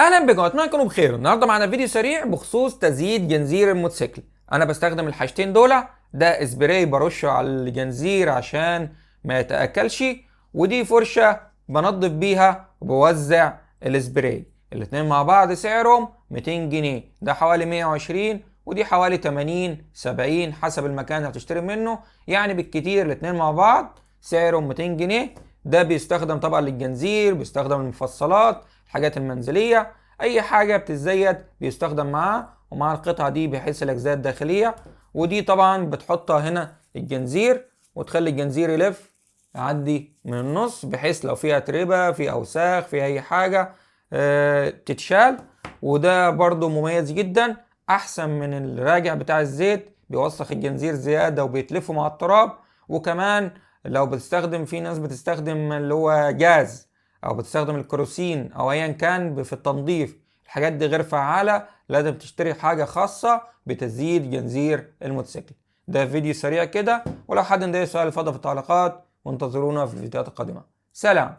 اهلا بكم، اتمنى تكونوا بخير. النهارده معانا فيديو سريع بخصوص تزييت جنزير الموتوسيكل. انا بستخدم الحاجتين دول. ده اسبراي برشه على الجنزير عشان ما يتاكلش، ودي فرشه بنضف بيها وبوزع الاسبراي. الاتنين مع بعض سعرهم 200 جنيه، ده حوالي 120، ودي حوالي 80 70 حسب المكان اللي هتشتري منه. يعني بالكتير الاتنين مع بعض سعرهم 200 جنيه. ده بيستخدم طبعا للجنزير، بيستخدم للمفصلات، الحاجات المنزلية، اي حاجة بتزيت بيستخدم معاه ومع القطعة دي بحيث الاجزاء الداخلية. ودي طبعا بتحطها هنا الجنزير وتخلي الجنزير يلف يعدي من النص، بحيث لو فيها تربة، في اوساخ، في اي حاجة تتشال. وده برضو مميز جدا، احسن من الراجع بتاع الزيت، بيوسخ الجنزير زيادة وبيتلفه مع التراب. وكمان لو بتستخدم، في ناس بتستخدم اللي هو جاز او بتستخدم الكروسين او ايا كان في التنظيف، الحاجات دي غير فعالة. لازم تشتري حاجة خاصة بتزييت جنزير الموتوسيكل. ده فيديو سريع كده، ولو حد عنده سؤال اتفضل في التعليقات، وانتظرونا في الفيديوهات القادمة. سلام.